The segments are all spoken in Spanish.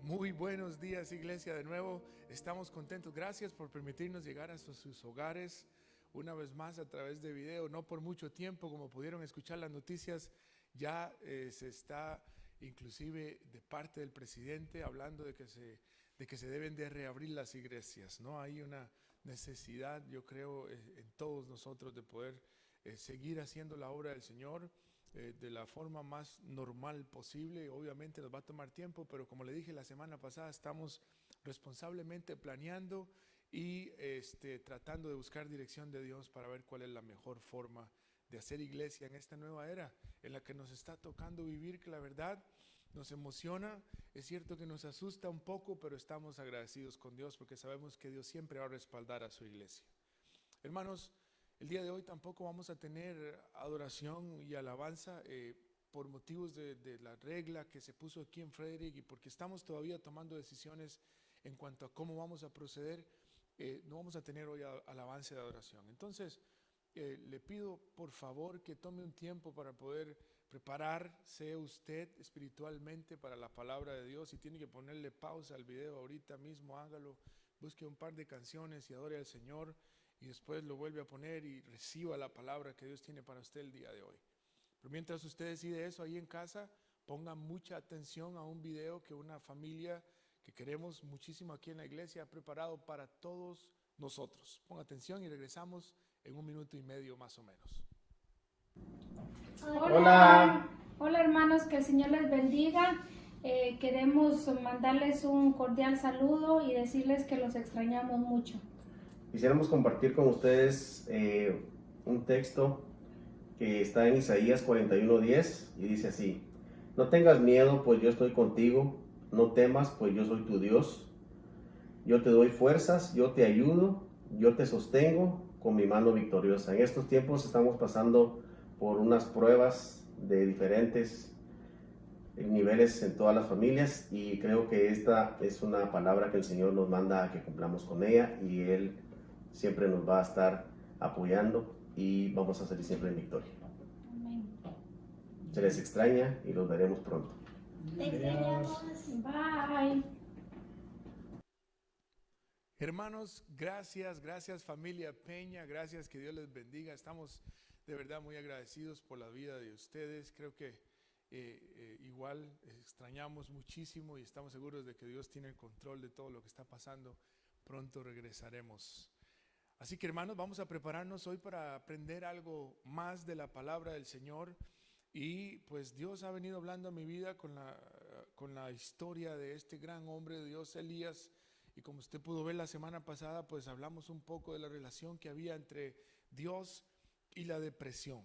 Muy buenos días, iglesia. De nuevo estamos contentos. Gracias por permitirnos llegar a sus hogares una vez más a través de video. No por mucho tiempo, como pudieron escuchar las noticias, ya se está inclusive de parte del presidente hablando de que se deben de reabrir las iglesias, ¿no? Hay una necesidad, yo creo, en todos nosotros de poder seguir haciendo la obra del Señor de la forma más normal posible. Obviamente nos va a tomar tiempo, pero como le dije la semana pasada, estamos responsablemente planeando y tratando de buscar dirección de Dios para ver cuál es la mejor forma de hacer iglesia en esta nueva era en la que nos está tocando vivir, que la verdad nos emociona. Es cierto que nos asusta un poco, pero estamos agradecidos con Dios porque sabemos que Dios siempre va a respaldar a su iglesia. Hermanos, el día de hoy tampoco vamos a tener adoración y alabanza por motivos de la regla que se puso aquí en Frederick y porque estamos todavía tomando decisiones en cuanto a cómo vamos a proceder. No vamos a tener hoy alabanza y adoración. Entonces, le pido por favor que tome un tiempo para poder prepararse usted espiritualmente para la palabra de Dios. Si tiene que ponerle pausa al video ahorita mismo, hágalo. Busque un par de canciones y adore al Señor, y después lo vuelve a poner y reciba la palabra que Dios tiene para usted el día de hoy. Pero mientras usted decide eso ahí en casa, ponga mucha atención a un video que una familia que queremos muchísimo aquí en la iglesia ha preparado para todos nosotros. Ponga atención y regresamos en 1 minuto y medio más o menos. Hola. Hola hermanos, que el Señor les bendiga. Queremos mandarles un cordial saludo y decirles que los extrañamos mucho. Quisiéramos compartir con ustedes un texto que está en Isaías 41:10 y dice así: No tengas miedo, pues yo estoy contigo, no temas, pues yo soy tu Dios. Yo te doy fuerzas, yo te ayudo, yo te sostengo con mi mano victoriosa. En estos tiempos estamos pasando por unas pruebas de diferentes niveles en todas las familias, y creo que esta es una palabra que el Señor nos manda a que cumplamos con ella, y Él siempre nos va a estar apoyando y vamos a salir siempre en victoria. Amén. Se les extraña y los veremos pronto. Te extrañamos. Bye. Hermanos, gracias familia Peña, gracias, que Dios les bendiga. Estamos de verdad muy agradecidos por la vida de ustedes. Creo que igual extrañamos muchísimo y estamos seguros de que Dios tiene el control de todo lo que está pasando. Pronto regresaremos. Así que hermanos, vamos a prepararnos hoy para aprender algo más de la palabra del Señor. Y pues Dios ha venido hablando a mi vida con la historia de este gran hombre de Dios, Elías. Y como usted pudo ver la semana pasada, pues hablamos un poco de la relación que había entre Dios y la depresión.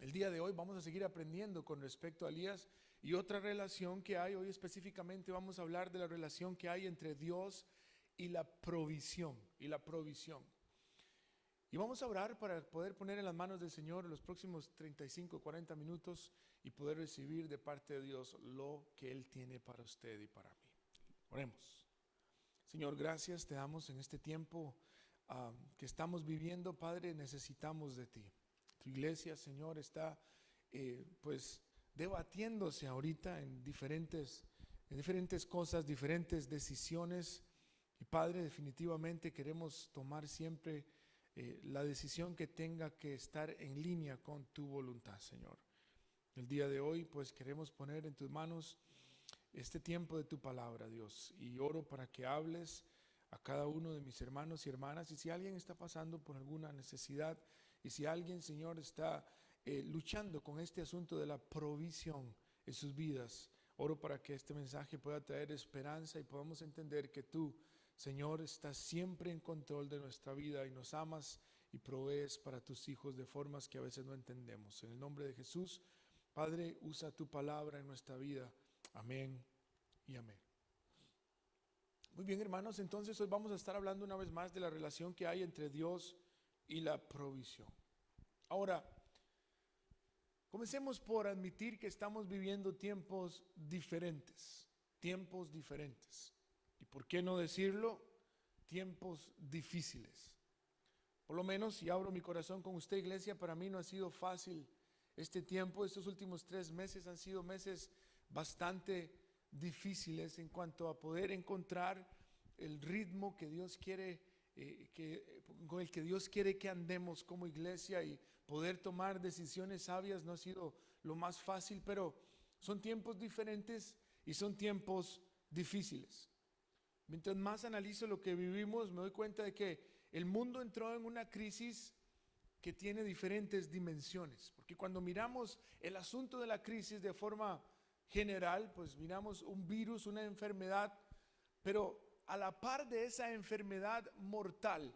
El día de hoy vamos a seguir aprendiendo con respecto a Elías y otra relación que hay. Hoy específicamente vamos a hablar de la relación que hay entre Dios y la provisión. Y vamos a orar para poder poner en las manos del Señor los próximos 35, 40 minutos y poder recibir de parte de Dios lo que Él tiene para usted y para mí. Oremos. Señor, gracias te damos en este tiempo que estamos viviendo, Padre. Necesitamos de ti. Tu iglesia, Señor, está pues debatiéndose ahorita en diferentes cosas, diferentes decisiones. Y Padre, definitivamente queremos tomar siempre la decisión que tenga que estar en línea con tu voluntad, Señor. El día de hoy pues queremos poner en tus manos este tiempo de tu palabra, Dios, y oro para que hables a cada uno de mis hermanos y hermanas. Y si alguien está pasando por alguna necesidad, y si alguien, Señor, está luchando con este asunto de la provisión en sus vidas, oro para que este mensaje pueda traer esperanza y podamos entender que tú, Señor, estás siempre en control de nuestra vida y nos amas y provees para tus hijos de formas que a veces no entendemos. En el nombre de Jesús, Padre, usa tu palabra en nuestra vida. Amén y amén. Muy bien, hermanos, entonces hoy vamos a estar hablando una vez más de la relación que hay entre Dios y la provisión. Ahora, comencemos por admitir que estamos viviendo tiempos diferentes. ¿Y por qué no decirlo? Tiempos difíciles. Por lo menos, si abro mi corazón con usted, iglesia, para mí no ha sido fácil este tiempo. Estos últimos 3 meses han sido meses bastante difíciles en cuanto a poder encontrar el ritmo que Dios quiere, con el que Dios quiere que andemos como iglesia, y poder tomar decisiones sabias no ha sido lo más fácil, pero son tiempos diferentes y son tiempos difíciles. Mientras más analizo lo que vivimos, me doy cuenta de que el mundo entró en una crisis que tiene diferentes dimensiones, porque cuando miramos el asunto de la crisis de forma general, pues miramos un virus, una enfermedad, pero a la par de esa enfermedad mortal,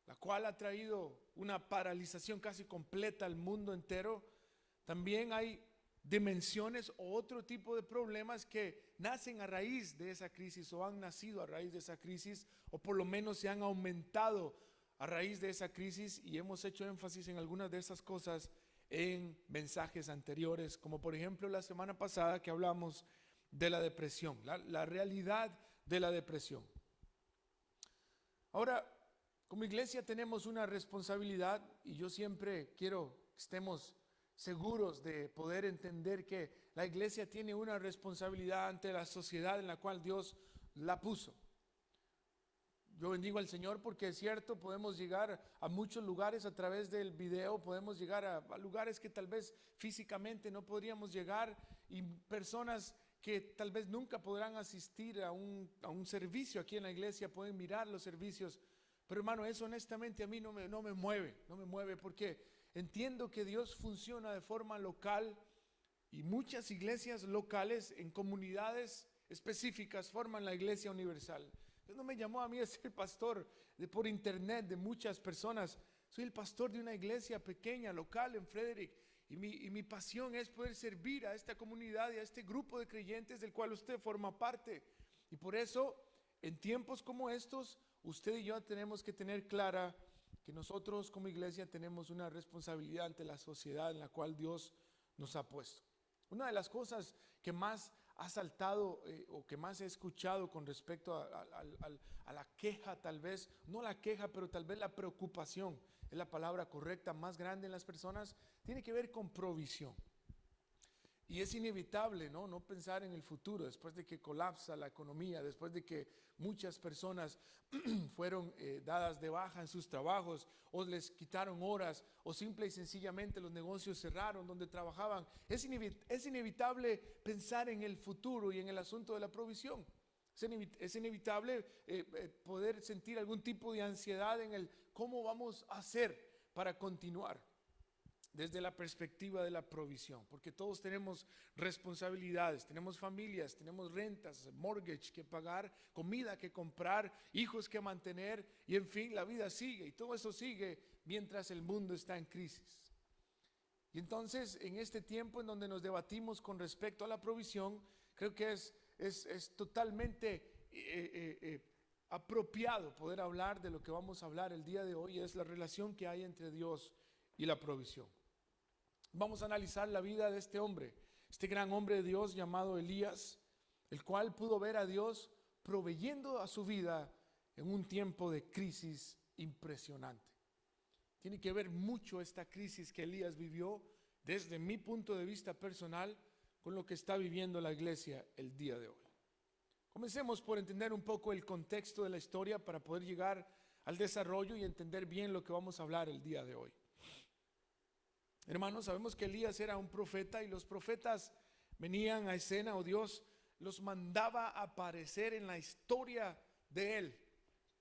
la cual ha traído una paralización casi completa al mundo entero, también hay dimensiones o otro tipo de problemas que nacen a raíz de esa crisis, o han nacido a raíz de esa crisis, o por lo menos se han aumentado a raíz de esa crisis, y hemos hecho énfasis en algunas de esas cosas en mensajes anteriores, como por ejemplo la semana pasada que hablamos de la depresión, la realidad de la depresión. Ahora, como iglesia tenemos una responsabilidad, y yo siempre quiero que estemos seguros de poder entender que la iglesia tiene una responsabilidad ante la sociedad en la cual Dios la puso. Yo bendigo al Señor porque es cierto, podemos llegar a muchos lugares a través del video, podemos llegar a lugares que tal vez físicamente no podríamos llegar, y personas que tal vez nunca podrán asistir a un servicio aquí en la iglesia pueden mirar los servicios. Pero hermano, eso honestamente a mí no me mueve, porque entiendo que Dios funciona de forma local, y muchas iglesias locales en comunidades específicas forman la iglesia universal. Dios no me llamó a mí a ser pastor por internet de muchas personas. Soy el pastor de una iglesia pequeña, local en Frederick, y mi pasión es poder servir a esta comunidad y a este grupo de creyentes del cual usted forma parte. Y por eso, en tiempos como estos, usted y yo tenemos que tener clara que nosotros como iglesia tenemos una responsabilidad ante la sociedad en la cual Dios nos ha puesto. Una de las cosas que más ha saltado o que más he escuchado con respecto a la queja, tal vez, no la queja, pero tal vez la preocupación, es la palabra correcta, más grande en las personas, tiene que ver con provisión. Y es inevitable, no pensar en el futuro, después de que colapsa la economía, después de que muchas personas fueron dadas de baja en sus trabajos, o les quitaron horas, o simple y sencillamente los negocios cerraron donde trabajaban. Es inevitable pensar en el futuro y en el asunto de la provisión. Es inevitable poder sentir algún tipo de ansiedad en el cómo vamos a hacer para continuar desde la perspectiva de la provisión, porque todos tenemos responsabilidades, tenemos familias, tenemos rentas, mortgage que pagar, comida que comprar, hijos que mantener, y en fin, la vida sigue, y todo eso sigue mientras el mundo está en crisis. Y entonces, en este tiempo en donde nos debatimos con respecto a la provisión, creo que es totalmente apropiado poder hablar de lo que vamos a hablar el día de hoy, es la relación que hay entre Dios y la provisión. Vamos a analizar la vida de este hombre, este gran hombre de Dios llamado Elías, el cual pudo ver a Dios proveyendo a su vida en un tiempo de crisis impresionante. Tiene que ver mucho esta crisis que Elías vivió, desde mi punto de vista personal, con lo que está viviendo la iglesia el día de hoy. Comencemos por entender un poco el contexto de la historia para poder llegar al desarrollo y entender bien lo que vamos a hablar el día de hoy. Hermanos, sabemos que Elías era un profeta, y los profetas venían a escena, o Dios los mandaba a aparecer en la historia de él,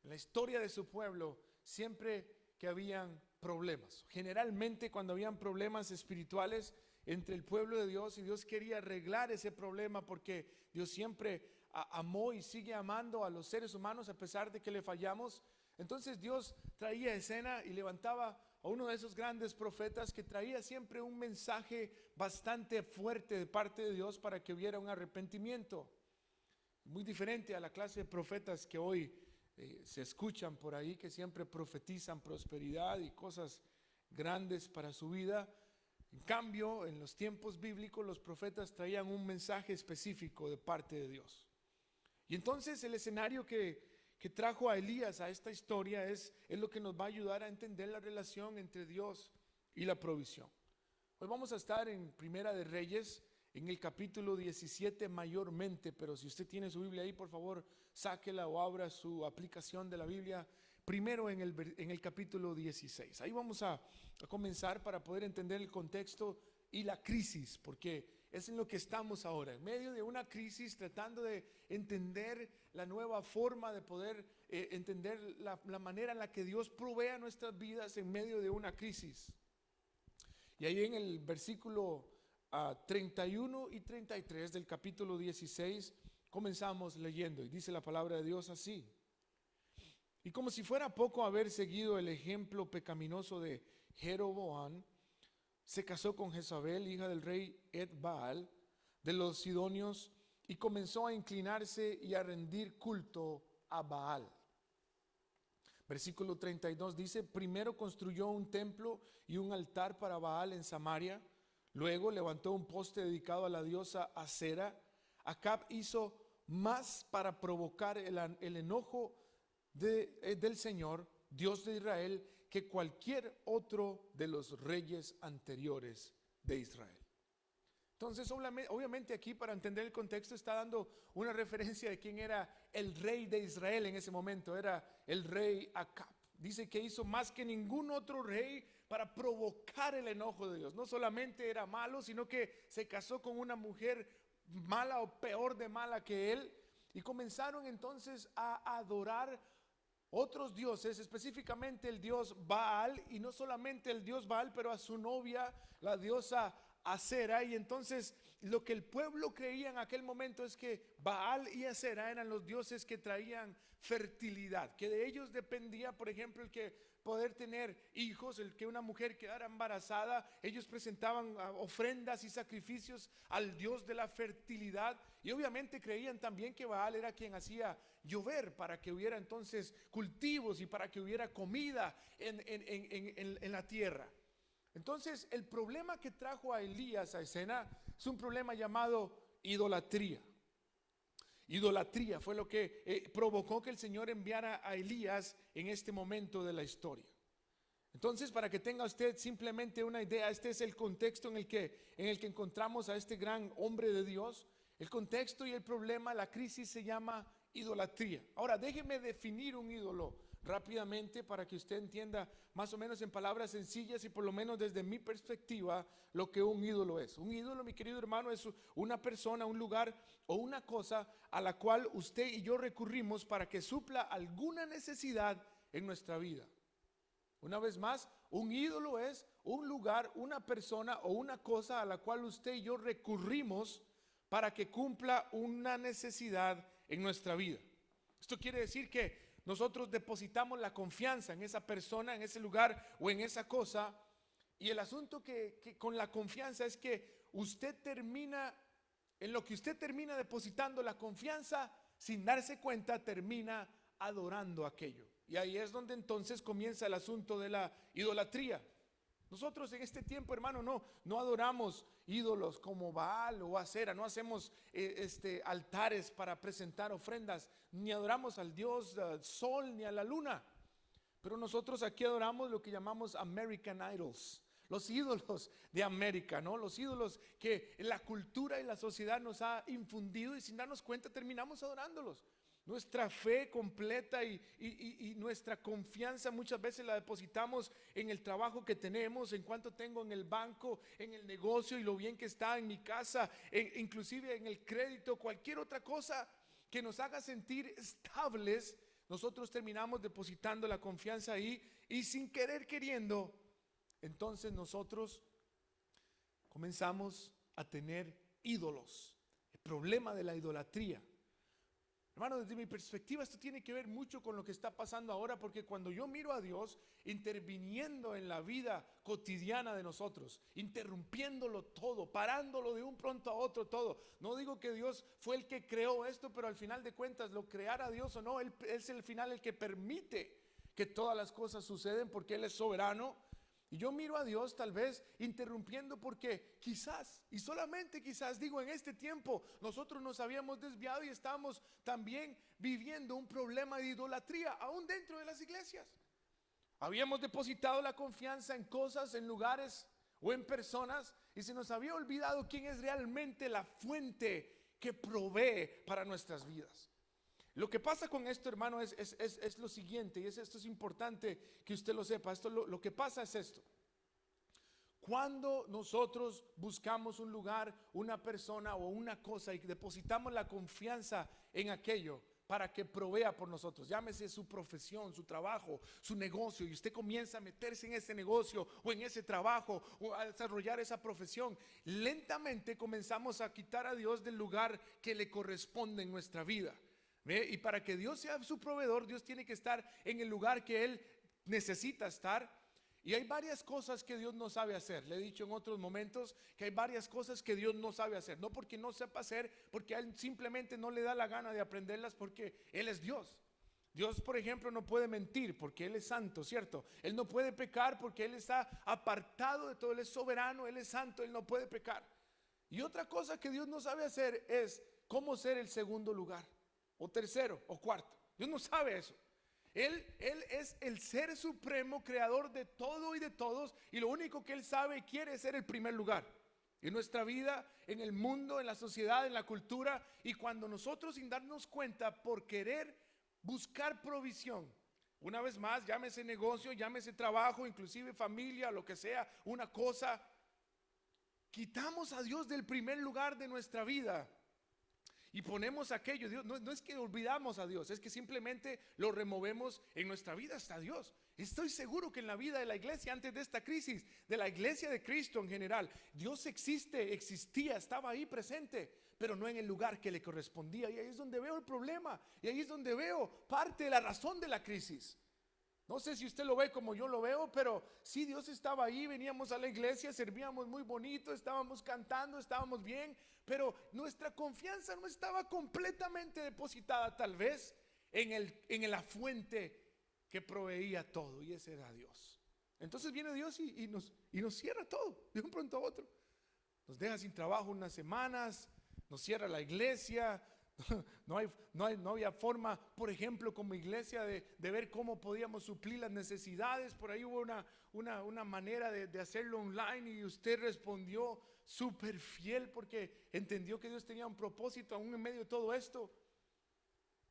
en la historia de su pueblo, siempre que habían problemas. Generalmente cuando habían problemas espirituales entre el pueblo de Dios, y Dios quería arreglar ese problema, porque Dios siempre amó y sigue amando a los seres humanos a pesar de que le fallamos. Entonces Dios traía escena y levantaba a uno de esos grandes profetas que traía siempre un mensaje bastante fuerte de parte de Dios para que hubiera un arrepentimiento. Muy diferente a la clase de profetas que hoy se escuchan por ahí, que siempre profetizan prosperidad y cosas grandes para su vida. En cambio, en los tiempos bíblicos, los profetas traían un mensaje específico de parte de Dios. Y entonces el escenario que trajo a Elías a esta historia es lo que nos va a ayudar a entender la relación entre Dios y la provisión. Hoy vamos a estar en Primera de Reyes, en el capítulo 17 mayormente, pero si usted tiene su Biblia ahí, por favor, sáquela o abra su aplicación de la Biblia, primero en el capítulo 16. Ahí vamos a comenzar para poder entender el contexto y la crisis, porque es en lo que estamos ahora, en medio de una crisis, tratando de entender la nueva forma de poder entender la manera en la que Dios provee a nuestras vidas en medio de una crisis. Y ahí en el versículo 31 y 33 del capítulo 16 comenzamos leyendo, y dice la palabra de Dios así: y como si fuera poco haber seguido el ejemplo pecaminoso de Jeroboam, se casó con Jezabel, hija del rey Ed-Baal de los Sidonios, y comenzó a inclinarse y a rendir culto a Baal. Versículo 32 dice: primero construyó un templo y un altar para Baal en Samaria, luego levantó un poste dedicado a la diosa Acera. Acab hizo más para provocar el enojo del Señor, Dios de Israel, que cualquier otro de los reyes anteriores de Israel. Entonces, obviamente aquí, para entender el contexto, está dando una referencia de quién era el rey de Israel en ese momento. Era el rey Acab. Dice que hizo más que ningún otro rey para provocar el enojo de Dios. No solamente era malo, sino que se casó con una mujer mala o peor de mala que él, y comenzaron entonces a adorar otros dioses, específicamente el dios Baal, y no solamente el dios Baal, pero a su novia, la diosa Acera. Y entonces lo que el pueblo creía en aquel momento es que Baal y Acera eran los dioses que traían fertilidad, que de ellos dependía, por ejemplo, el que poder tener hijos, el que una mujer quedara embarazada. Ellos presentaban ofrendas y sacrificios al dios de la fertilidad, y obviamente creían también que Baal era quien hacía llover para que hubiera entonces cultivos y para que hubiera comida en la tierra. Entonces el problema que trajo a Elías a escena es un problema llamado idolatría. Idolatría fue lo que provocó que el Señor enviara a Elías en este momento de la historia. Entonces, para que tenga usted simplemente una idea, este es el contexto en el que encontramos a este gran hombre de Dios. El contexto y el problema, la crisis, se llama idolatría. Ahora, déjeme definir un ídolo rápidamente para que usted entienda más o menos en palabras sencillas y por lo menos desde mi perspectiva lo que un ídolo es. Un ídolo, mi querido hermano, es una persona, un lugar o una cosa a la cual usted y yo recurrimos para que supla alguna necesidad en nuestra vida. Una vez más, un ídolo es un lugar, una persona o una cosa a la cual usted y yo recurrimos para que cumpla una necesidad en nuestra vida. Esto quiere decir que nosotros depositamos la confianza en esa persona, en ese lugar o en esa cosa, y el asunto que con la confianza es que usted termina, en lo que usted termina depositando la confianza, sin darse cuenta, termina adorando aquello. Y ahí es donde entonces comienza el asunto de la idolatría. Nosotros en este tiempo, hermano, no adoramos ídolos como Baal o Acera, no hacemos altares para presentar ofrendas, ni adoramos al dios Sol ni a la luna. Pero nosotros aquí adoramos lo que llamamos American Idols, los ídolos de América, ¿no? Los ídolos que la cultura y la sociedad nos ha infundido, y sin darnos cuenta terminamos adorándolos. Nuestra fe completa y nuestra confianza muchas veces la depositamos en el trabajo que tenemos, en cuánto tengo en el banco, en el negocio y lo bien que está en mi casa, inclusive en el crédito, cualquier otra cosa que nos haga sentir estables. Nosotros terminamos depositando la confianza ahí, y sin querer queriendo, entonces nosotros comenzamos a tener ídolos. El problema de la idolatría, hermano, desde mi perspectiva esto tiene que ver mucho con lo que está pasando ahora, porque cuando yo miro a Dios interviniendo en la vida cotidiana de nosotros, interrumpiéndolo todo, parándolo de un pronto a otro todo. No digo que Dios fue el que creó esto, pero al final de cuentas, lo creara Dios o no, Él es el final el que permite que todas las cosas suceden, porque Él es soberano. Y yo miro a Dios tal vez interrumpiendo porque quizás, y solamente quizás, digo, en este tiempo nosotros nos habíamos desviado y estamos también viviendo un problema de idolatría aún dentro de las iglesias. Habíamos depositado la confianza en cosas, en lugares o en personas, y se nos había olvidado quién es realmente la fuente que provee para nuestras vidas. Lo que pasa con esto, hermano, es lo siguiente, y esto es importante que usted lo sepa. Lo que pasa es esto: cuando nosotros buscamos un lugar, una persona o una cosa y depositamos la confianza en aquello para que provea por nosotros, llámese su profesión, su trabajo, su negocio, y usted comienza a meterse en ese negocio o en ese trabajo o a desarrollar esa profesión, lentamente comenzamos a quitar a Dios del lugar que le corresponde en nuestra vida. ¿Ve? Y para que Dios sea su proveedor, Dios tiene que estar en el lugar que Él necesita estar. Y hay varias cosas que Dios no sabe hacer. Le he dicho en otros momentos que hay varias cosas que Dios no sabe hacer. No porque no sepa hacer, porque a Él simplemente no le da la gana de aprenderlas, porque Él es Dios. Dios, por ejemplo, no puede mentir porque Él es santo, ¿cierto? Él no puede pecar porque Él está apartado de todo. Él es soberano, Él es santo, Él no puede pecar. Y otra cosa que Dios no sabe hacer es cómo ser el segundo lugar, o tercero, o cuarto. Dios no sabe eso. Él es el ser supremo, creador de todo y de todos, y lo único que Él sabe y quiere es ser el primer lugar en nuestra vida, en el mundo, en la sociedad, en la cultura. Y cuando nosotros, sin darnos cuenta, por querer buscar provisión, una vez más, llámese negocio, llámese trabajo, inclusive familia, lo que sea, una cosa, quitamos a Dios del primer lugar de nuestra vida y ponemos aquello. Dios, no es que olvidamos a Dios, es que simplemente lo removemos en nuestra vida hasta Dios. Estoy seguro que en la vida de la iglesia antes de esta crisis, de la iglesia de Cristo en general, Dios existía, estaba ahí presente, pero no en el lugar que le correspondía. Y ahí es donde veo el problema, y ahí es donde veo parte de la razón de la crisis. No sé si usted lo ve como yo lo veo, pero sí, Dios estaba ahí, veníamos a la iglesia, servíamos muy bonito, estábamos cantando, estábamos bien, pero nuestra confianza no estaba completamente depositada tal vez en la fuente que proveía todo, y ese era Dios. Entonces viene Dios y nos cierra todo de un pronto a otro. Nos deja sin trabajo unas semanas, nos cierra la iglesia. No había forma, por ejemplo, como iglesia de ver cómo podíamos suplir las necesidades. Por ahí hubo una manera de hacerlo online, y usted respondió súper fiel porque entendió que Dios tenía un propósito aún en medio de todo esto.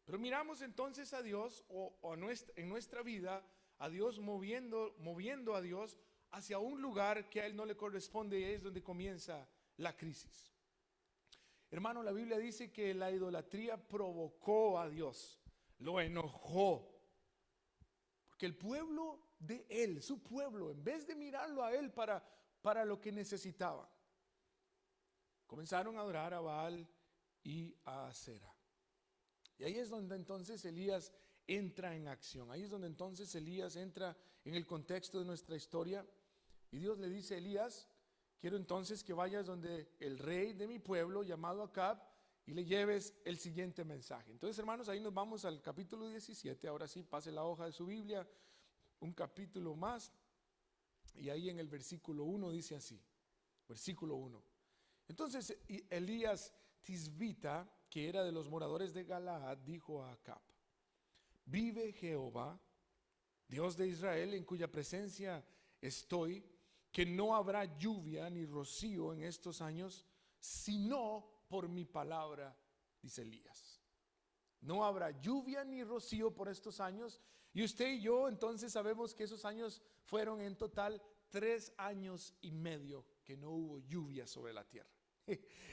Pero miramos entonces a Dios en nuestra vida, a Dios moviendo a Dios hacia un lugar que a Él no le corresponde, y ahí es donde comienza la crisis. Hermano, la Biblia dice que la idolatría provocó a Dios, lo enojó, porque el pueblo de Él, su pueblo, en vez de mirarlo a Él para lo que necesitaba, comenzaron a adorar a Baal y a Acera. Y ahí es donde entonces Elías entra en acción. Ahí es donde entonces Elías entra en el contexto de nuestra historia, y Dios le dice a Elías: quiero entonces que vayas donde el rey de mi pueblo llamado Acab y le lleves el siguiente mensaje. Entonces, hermanos, ahí nos vamos al capítulo 17. Ahora sí, pase la hoja de su Biblia, un capítulo más, y ahí en el versículo 1 dice así, versículo 1. Entonces Elías Tisbita, que era de los moradores de Galaad, dijo a Acab: vive Jehová, Dios de Israel, en cuya presencia estoy, que no habrá lluvia ni rocío en estos años, sino por mi palabra, dice Elías. No habrá lluvia ni rocío por estos años. Y usted y yo entonces sabemos que esos años fueron en total 3 años y medio que no hubo lluvia sobre la tierra.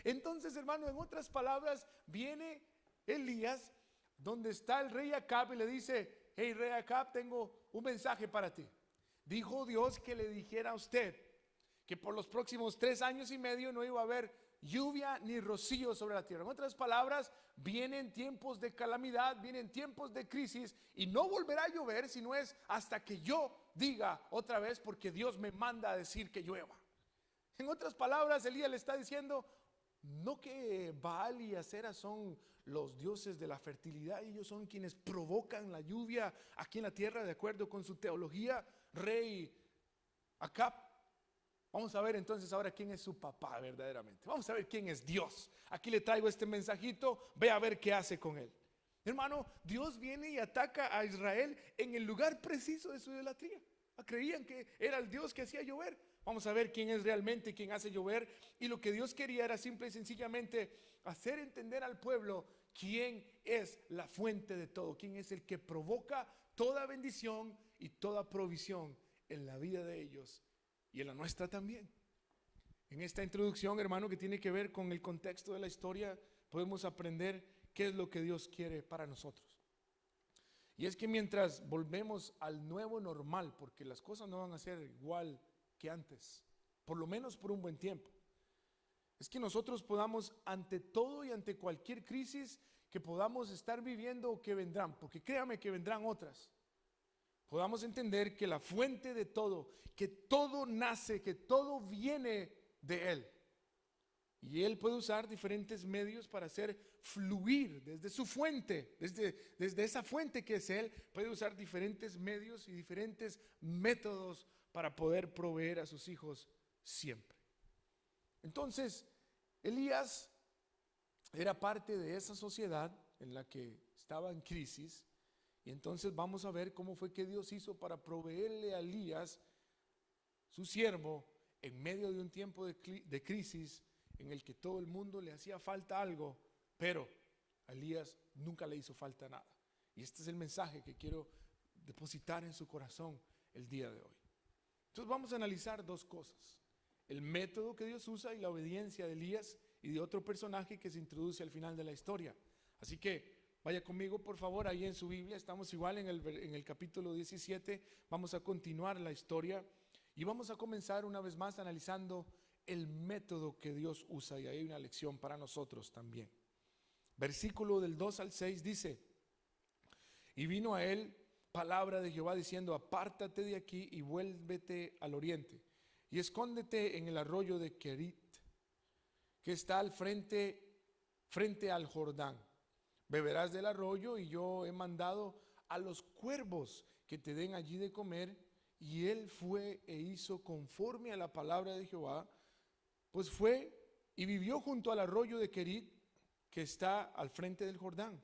Entonces, hermano, en otras palabras, viene Elías donde está el rey Acab y le dice: hey, rey Acab, tengo un mensaje para ti. Dijo Dios que le dijera a usted que por los próximos 3 años y medio no iba a haber lluvia ni rocío sobre la tierra. En otras palabras, vienen tiempos de calamidad, vienen tiempos de crisis, y no volverá a llover si no es hasta que yo diga otra vez, porque Dios me manda a decir que llueva. En otras palabras, Elías le está diciendo: no que Baal y Acera son los dioses de la fertilidad, y ellos son quienes provocan la lluvia aquí en la tierra de acuerdo con su teología, rey Acab. Vamos a ver entonces ahora quién es su papá verdaderamente. Vamos a ver quién es Dios. Aquí le traigo este mensajito, ve a ver qué hace con él. Hermano, Dios viene y ataca a Israel en el lugar preciso de su idolatría. Creían que era el Dios que hacía llover. Vamos a ver quién es realmente quien hace llover. Y lo que Dios quería era simple y sencillamente hacer entender al pueblo quién es la fuente de todo, quién es el que provoca toda bendición y toda provisión en la vida de ellos y en la nuestra también. En esta introducción, hermano, que tiene que ver con el contexto de la historia, podemos aprender qué es lo que Dios quiere para nosotros. Y es que mientras volvemos al nuevo normal, porque las cosas no van a ser igual que antes, por lo menos por un buen tiempo, es que nosotros podamos, ante todo y ante cualquier crisis que podamos estar viviendo o que vendrán, porque créame que vendrán otras, podamos entender que la fuente de todo, que todo nace, que todo viene de Él. Y Él puede usar diferentes medios para hacer fluir desde su fuente, desde esa fuente que es Él, puede usar diferentes medios y diferentes métodos para poder proveer a sus hijos siempre. Entonces, Elías era parte de esa sociedad en la que estaba en crisis. Y entonces vamos a ver cómo fue que Dios hizo para proveerle a Elías, su siervo, en medio de un tiempo de crisis en el que todo el mundo le hacía falta algo, pero a Elías nunca le hizo falta nada. Y este es el mensaje que quiero depositar en su corazón el día de hoy. Entonces vamos a analizar dos cosas: el método que Dios usa y la obediencia de Elías y de otro personaje que se introduce al final de la historia. Así que vaya conmigo, por favor, ahí en su Biblia. Estamos igual en el capítulo 17. Vamos a continuar la historia y vamos a comenzar una vez más analizando el método que Dios usa. Y hay una lección para nosotros también. Versículo del 2 al 6 dice: y vino a él palabra de Jehová diciendo: apártate de aquí y vuélvete al oriente y escóndete en el arroyo de Kerit, que está al frente al Jordán. Beberás del arroyo, y yo he mandado a los cuervos que te den allí de comer. Y él fue e hizo conforme a la palabra de Jehová, pues fue y vivió junto al arroyo de Kerit, que está al frente del Jordán.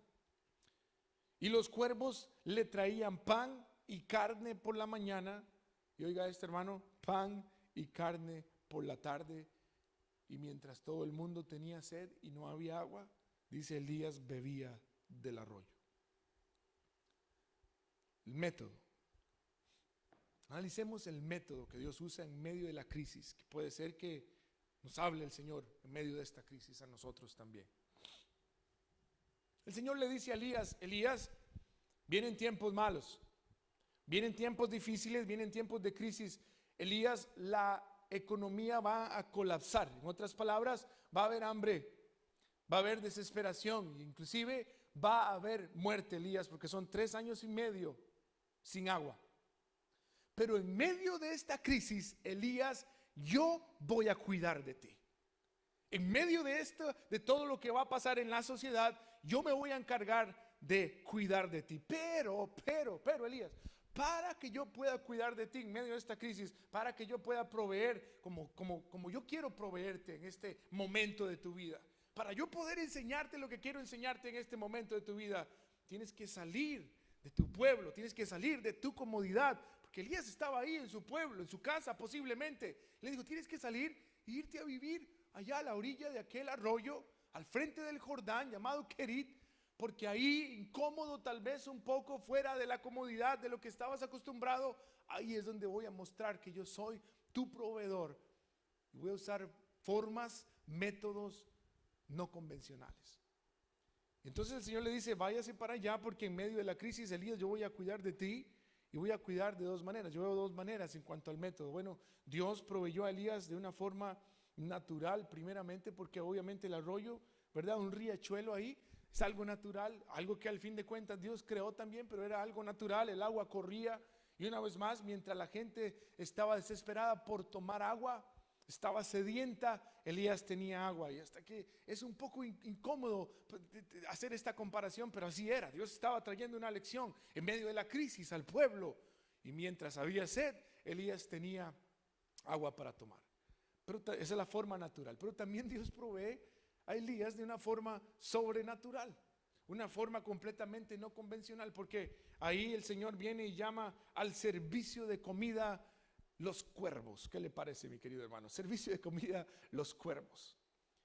Y los cuervos le traían pan y carne por la mañana, y oiga esto, hermano, pan y carne por la tarde. Y mientras todo el mundo tenía sed y no había agua, dice, Elías bebía del arroyo. El método. Analicemos el método que Dios usa en medio de la crisis, que puede ser que nos hable el Señor en medio de esta crisis a nosotros también. El Señor le dice a Elías: Elías, vienen tiempos malos, vienen tiempos difíciles, vienen tiempos de crisis. Elías, la economía va a colapsar. En otras palabras, va a haber hambre, va a haber desesperación, inclusive va a haber muerte, Elías, porque son 3 años y medio sin agua. Pero en medio de esta crisis, Elías, yo voy a cuidar de ti. En medio de esto, de todo lo que va a pasar en la sociedad, yo me voy a encargar de cuidar de ti. Pero, Elías, para que yo pueda cuidar de ti en medio de esta crisis, para que yo pueda proveer como yo quiero proveerte en este momento de tu vida, para yo poder enseñarte lo que quiero enseñarte en este momento de tu vida, tienes que salir de tu pueblo, tienes que salir de tu comodidad. Porque Elías estaba ahí en su pueblo, en su casa posiblemente. Le dijo: tienes que salir e irte a vivir allá a la orilla de aquel arroyo, al frente del Jordán llamado Kerit, porque ahí, incómodo tal vez un poco, fuera de la comodidad de lo que estabas acostumbrado, ahí es donde voy a mostrar que yo soy tu proveedor. Y voy a usar formas, métodos no convencionales. Entonces el Señor le dice: váyase para allá, porque en medio de la crisis, Elías, yo voy a cuidar de ti. Y voy a cuidar de 2 maneras. Yo veo 2 maneras en cuanto al método. Bueno, Dios proveyó a Elías de una forma natural, primeramente, porque obviamente el arroyo, ¿verdad? Un riachuelo ahí es algo natural, algo que al fin de cuentas Dios creó también, pero era algo natural. El agua corría, y una vez más, mientras la gente estaba desesperada por tomar agua, estaba sedienta, Elías tenía agua. Y hasta que es un poco incómodo hacer esta comparación, pero así era. Dios estaba trayendo una lección en medio de la crisis al pueblo, y mientras había sed, Elías tenía agua para tomar. Pero esa es la forma natural. Pero también Dios provee a Elías de una forma sobrenatural, una forma completamente no convencional, porque ahí el Señor viene y llama al servicio de comida Los Cuervos. ¿Qué le parece, mi querido hermano? Servicio de comida, Los Cuervos.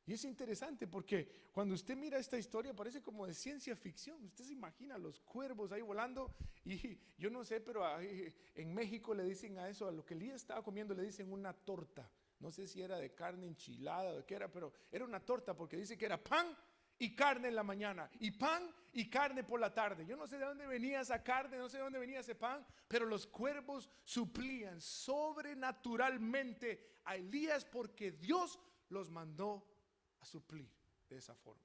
Y es interesante porque cuando usted mira esta historia parece como de ciencia ficción. Usted se imagina los cuervos ahí volando, y yo no sé, pero en México le dicen a eso, a lo que Elías estaba comiendo le dicen una torta. No sé si era de carne enchilada o de qué era, pero era una torta porque dice que era pan y carne en la mañana y pan y carne por la tarde. Yo no sé de dónde venía esa carne, no sé de dónde venía ese pan, pero los cuervos suplían sobrenaturalmente a Elías porque Dios los mandó a suplir de esa forma.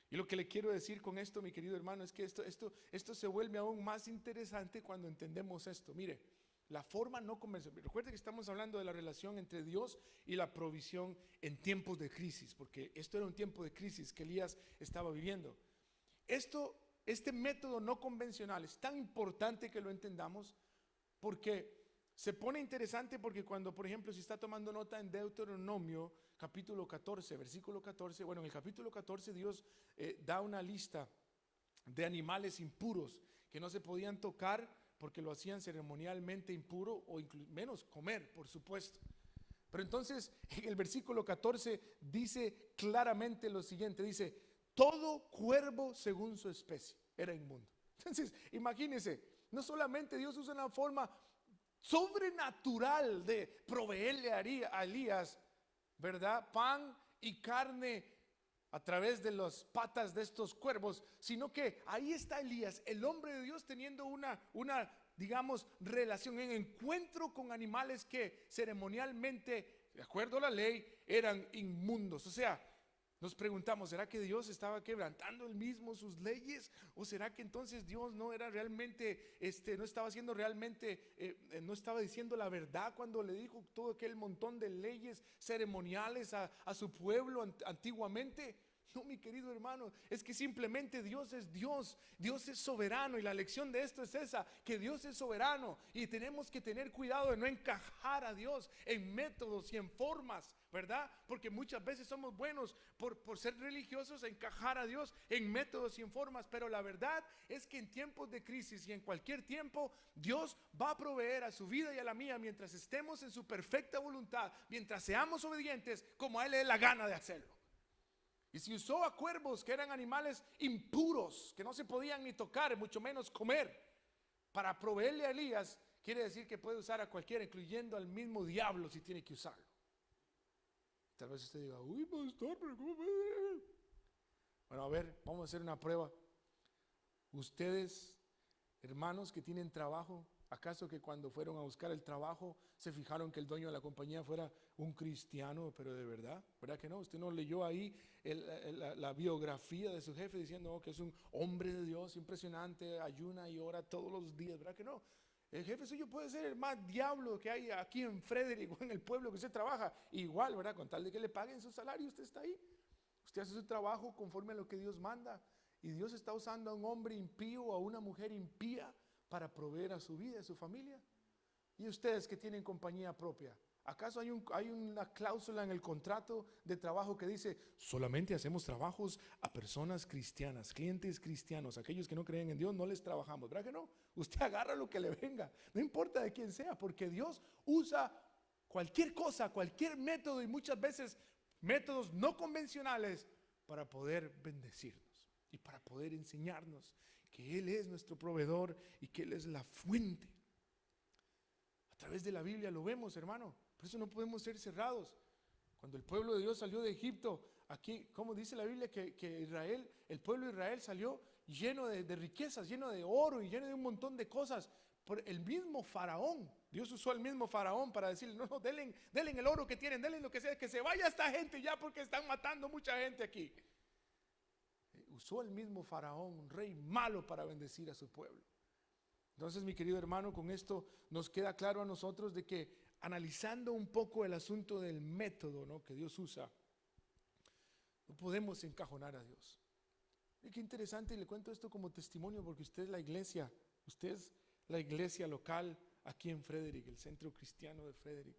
Y lo que le quiero decir con esto, mi querido hermano, es que esto se vuelve aún más interesante cuando entendemos esto. Mire, la forma no convencional. Recuerde que estamos hablando de la relación entre Dios y la provisión en tiempos de crisis, porque esto era un tiempo de crisis que Elías estaba viviendo. Este método no convencional es tan importante que lo entendamos, porque se pone interesante, porque cuando, por ejemplo, si está tomando nota en Deuteronomio capítulo 14, versículo 14, bueno, en el capítulo 14 Dios da una lista de animales impuros que no se podían tocar porque lo hacían ceremonialmente impuro, o menos comer, por supuesto. Pero entonces en el versículo 14 dice claramente lo siguiente, dice: todo cuervo según su especie era inmundo. Entonces imagínense, no solamente Dios usa una forma sobrenatural de proveerle a Elías, ¿verdad?, pan y carne a través de las patas de estos cuervos, sino que ahí está Elías, el hombre de Dios, teniendo una digamos, relación, en encuentro con animales que ceremonialmente, de acuerdo a la ley, eran inmundos. O sea, nos preguntamos, ¿será que Dios estaba quebrantando él mismo sus leyes? ¿O será que entonces Dios no era realmente, no estaba haciendo realmente, no estaba diciendo la verdad cuando le dijo todo aquel montón de leyes ceremoniales a su pueblo antiguamente? No, mi querido hermano, es que simplemente Dios es Dios, Dios es soberano, y la lección de esto es esa, que Dios es soberano y tenemos que tener cuidado de no encajar a Dios en métodos y en formas, ¿verdad? Porque muchas veces somos buenos por ser religiosos a encajar a Dios en métodos y en formas, pero la verdad es que en tiempos de crisis y en cualquier tiempo Dios va a proveer a su vida y a la mía mientras estemos en su perfecta voluntad, mientras seamos obedientes como a Él le dé la gana de hacerlo. Y si usó a cuervos, que eran animales impuros, que no se podían ni tocar, mucho menos comer, para proveerle a Elías, quiere decir que puede usar a cualquiera, incluyendo al mismo diablo, si tiene que usarlo. Tal vez usted diga: uy, pastor, pero ¿cómo puede? Bueno, a ver, vamos a hacer una prueba. Ustedes, hermanos que tienen trabajo, ¿acaso que cuando fueron a buscar el trabajo se fijaron que el dueño de la compañía fuera un cristiano, pero de verdad? ¿Verdad que no? Usted no leyó ahí la biografía de su jefe diciendo que es un hombre de Dios impresionante, ayuna y ora todos los días, ¿verdad que no? El jefe suyo puede ser el más diablo que hay aquí en Frederick o en el pueblo que usted trabaja, igual, ¿verdad? Con tal de que le paguen su salario, usted está ahí. Usted hace su trabajo conforme a lo que Dios manda, y Dios está usando a un hombre impío o a una mujer impía para proveer a su vida, a su familia. Y ustedes que tienen compañía propia, ¿acaso hay una cláusula en el contrato de trabajo que dice: solamente hacemos trabajos a personas cristianas, clientes cristianos, aquellos que no creen en Dios no les trabajamos? ¿Verdad que no? Usted agarra lo que le venga, no importa de quién sea, porque Dios usa cualquier cosa, cualquier método, y muchas veces métodos no convencionales, para poder bendecirnos y para poder enseñarnos que Él es nuestro proveedor y que Él es la fuente. A través de la Biblia lo vemos, hermano. Por eso no podemos ser cerrados. Cuando el pueblo de Dios salió de Egipto, aquí, como dice la Biblia, que Israel, el pueblo de Israel salió lleno de riquezas, lleno de oro y lleno de un montón de cosas. Por el mismo faraón, Dios usó al mismo faraón para decirle: no, denle el oro que tienen, denle lo que sea, que se vaya esta gente ya, porque están matando mucha gente aquí. Usó el mismo faraón, un rey malo, para bendecir a su pueblo. Entonces, mi querido hermano, con esto nos queda claro a nosotros de que, analizando un poco el asunto del método, ¿no?, que Dios usa, no podemos encajonar a Dios. Y qué interesante, y le cuento esto como testimonio, porque usted es la iglesia local aquí en Frederick, el centro cristiano de Frederick.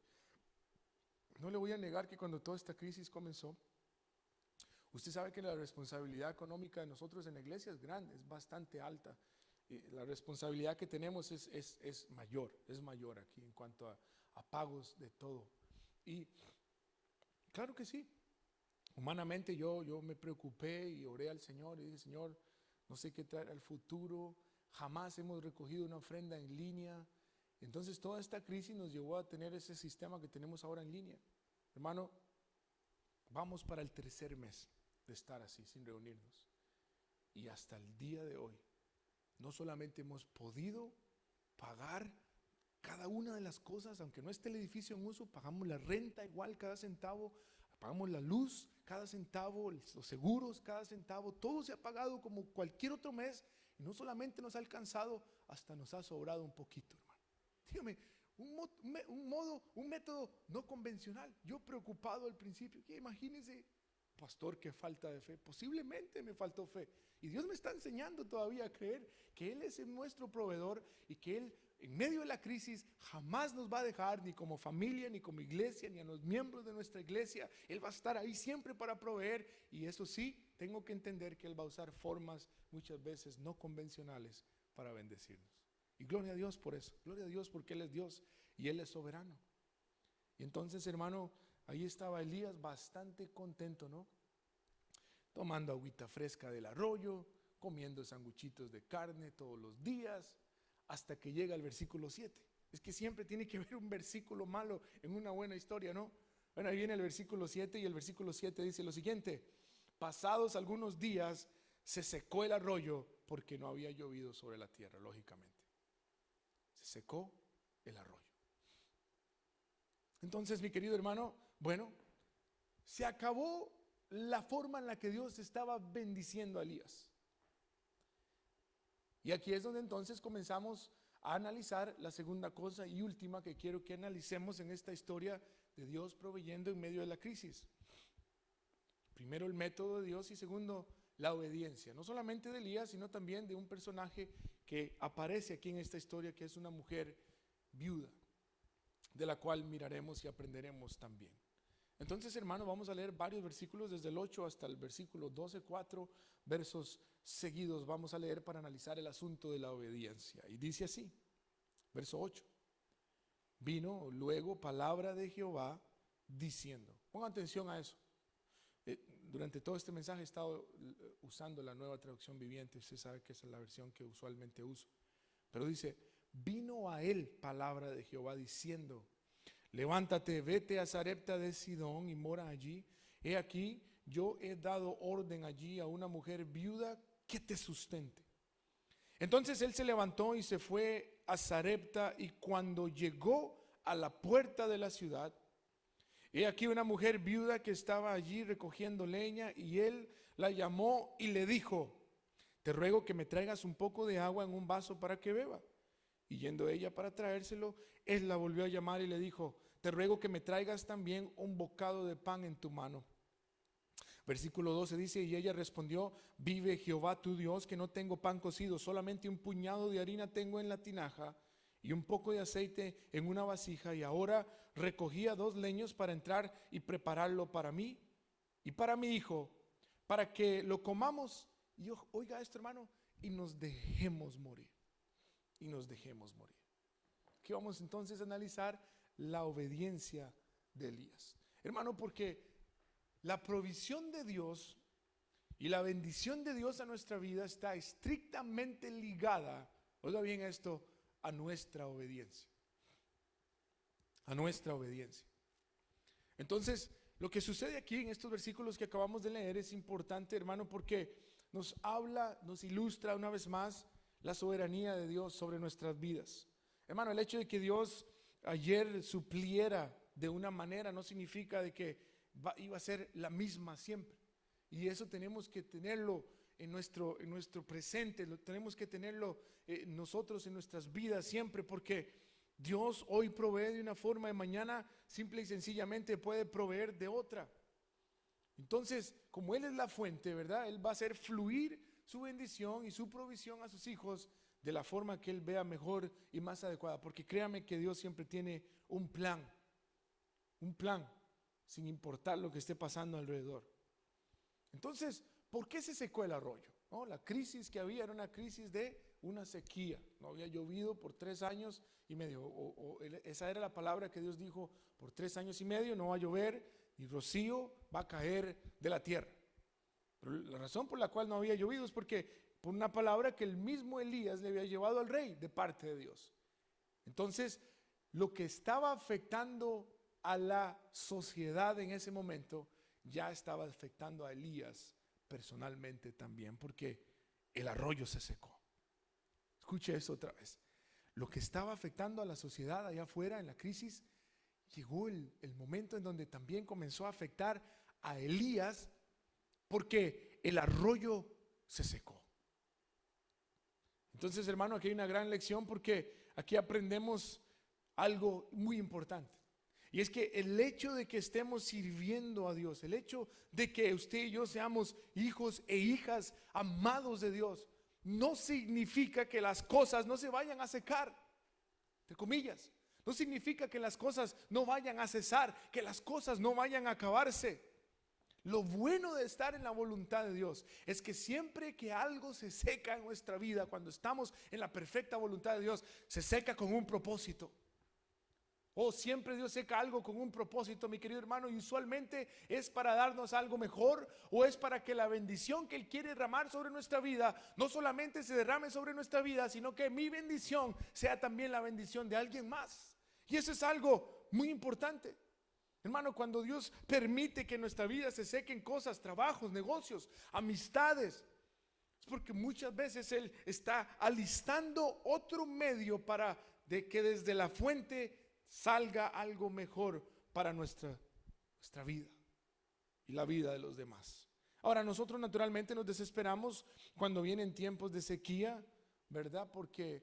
No le voy a negar que cuando toda esta crisis comenzó, usted sabe que la responsabilidad económica de nosotros en la iglesia es grande, es bastante alta. La responsabilidad que tenemos es mayor aquí en cuanto a pagos de todo. Y claro que sí, humanamente yo me preocupé y oré al Señor y dije, Señor, no sé qué traer al futuro, jamás hemos recogido una ofrenda en línea. Entonces toda esta crisis nos llevó a tener ese sistema que tenemos ahora en línea. Hermano, vamos para el 3er mes de estar así, sin reunirnos. Y hasta el día de hoy, no solamente hemos podido pagar cada una de las cosas, aunque no esté el edificio en uso, pagamos la renta igual cada centavo, pagamos la luz cada centavo, los seguros cada centavo, todo se ha pagado como cualquier otro mes y no solamente nos ha alcanzado, hasta nos ha sobrado un poquito, hermano. Dígame, un método no convencional. Yo preocupado al principio, que imagínense, pastor, qué falta de fe. Posiblemente me faltó fe. Y Dios me está enseñando todavía a creer que Él es nuestro proveedor y que Él en medio de la crisis jamás nos va a dejar, ni como familia, ni como iglesia, ni a los miembros de nuestra iglesia. Él va a estar ahí siempre para proveer. Y eso sí, tengo que entender que Él va a usar formas muchas veces no convencionales para bendecirnos. Y gloria a Dios por eso, gloria a Dios porque Él es Dios y Él es soberano. Y entonces, hermano, ahí estaba Elías bastante contento, ¿no? Tomando agüita fresca del arroyo, comiendo sanguchitos de carne todos los días, hasta que llega el versículo 7. Es que siempre tiene que haber un versículo malo en una buena historia, ¿no? Bueno, ahí viene el versículo 7 y el versículo 7 dice lo siguiente: pasados algunos días se secó el arroyo porque no había llovido sobre la tierra, lógicamente. Se secó el arroyo. Entonces, mi querido hermano, bueno, se acabó la forma en la que Dios estaba bendiciendo a Elías. Y aquí es donde entonces comenzamos a analizar la segunda cosa y última que quiero que analicemos en esta historia de Dios proveyendo en medio de la crisis. Primero, el método de Dios y segundo, la obediencia. No solamente de Elías, sino también de un personaje que aparece aquí en esta historia, que es una mujer viuda, de la cual miraremos y aprenderemos también. Entonces, hermano, vamos a leer varios versículos desde el 8 hasta el versículo 12, 4 versos seguidos vamos a leer para analizar el asunto de la obediencia. Y dice así, verso 8: vino luego palabra de Jehová diciendo. Pongan atención a eso. Durante todo este mensaje he estado usando la Nueva Traducción Viviente. Usted sabe que esa es la versión que usualmente uso. Pero dice, vino a él palabra de Jehová diciendo: levántate, vete a Sarepta de Sidón y mora allí. He aquí, yo he dado orden allí a una mujer viuda que te sustente. Entonces él se levantó y se fue a Sarepta, y cuando llegó a la puerta de la ciudad, he aquí una mujer viuda que estaba allí recogiendo leña, y él la llamó y le dijo: te ruego que me traigas un poco de agua en un vaso para que beba. Y yendo ella para traérselo, él la volvió a llamar y le dijo: te ruego que me traigas también un bocado de pan en tu mano. Versículo 12 dice, y ella respondió: vive Jehová tu Dios, que no tengo pan cocido, solamente un puñado de harina tengo en la tinaja y un poco de aceite en una vasija, y ahora recogía 2 leños para entrar y prepararlo para mí y para mi hijo, para que lo comamos. Y oiga esto, hermano, y nos dejemos morir. Y nos dejemos morir. Aquí vamos entonces a analizar la obediencia de Elías. Hermano, porque la provisión de Dios y la bendición de Dios a nuestra vida está estrictamente ligada, oiga bien esto, a nuestra obediencia. A nuestra obediencia. Entonces, lo que sucede aquí en estos versículos que acabamos de leer es importante, hermano, porque nos habla, nos ilustra una vez más la soberanía de Dios sobre nuestras vidas. Hermano, el hecho de que Dios ayer supliera de una manera no significa de que iba a ser la misma siempre. Y eso tenemos que tenerlo en nuestro presente, tenemos que tenerlo nosotros en nuestras vidas siempre, porque Dios hoy provee de una forma y mañana simple y sencillamente puede proveer de otra. Entonces, como Él es la fuente, ¿verdad? Él va a hacer fluir su bendición y su provisión a sus hijos de la forma que Él vea mejor y más adecuada, porque créame que Dios siempre tiene un plan, sin importar lo que esté pasando alrededor. Entonces, ¿por qué se secó el arroyo? ¿No? La crisis que había era una crisis de una sequía, no había llovido por 3 años y medio, esa era la palabra que Dios dijo: por 3 años y medio no va a llover, ni rocío va a caer de la tierra. Pero la razón por la cual no había llovido es porque por una palabra que el mismo Elías le había llevado al rey de parte de Dios. Entonces, lo que estaba afectando a la sociedad en ese momento ya estaba afectando a Elías personalmente también, porque el arroyo se secó. Escuche eso otra vez. Lo que estaba afectando a la sociedad allá afuera en la crisis, llegó el momento en donde también comenzó a afectar a Elías, porque el arroyo se secó. Entonces, hermano, aquí hay una gran lección, porque aquí aprendemos algo muy importante. Y es que el hecho de que estemos sirviendo a Dios, el hecho de que usted y yo seamos hijos e hijas amados de Dios, no significa que las cosas no se vayan a secar, entre comillas. No significa que las cosas no vayan a cesar, que las cosas no vayan a acabarse. Lo bueno de estar en la voluntad de Dios es que siempre que algo se seca en nuestra vida, cuando estamos en la perfecta voluntad de Dios, se seca con un propósito. Siempre Dios seca algo con un propósito, mi querido hermano, y usualmente es para darnos algo mejor, o es para que la bendición que Él quiere derramar sobre nuestra vida no solamente se derrame sobre nuestra vida, sino que mi bendición sea también la bendición de alguien más. Y eso es algo muy importante, hermano. Cuando Dios permite que en nuestra vida se sequen cosas, trabajos, negocios, amistades, es porque muchas veces Él está alistando otro medio para de que desde la fuente salga algo mejor para nuestra vida y la vida de los demás. Ahora, nosotros naturalmente nos desesperamos cuando vienen tiempos de sequía, ¿verdad? Porque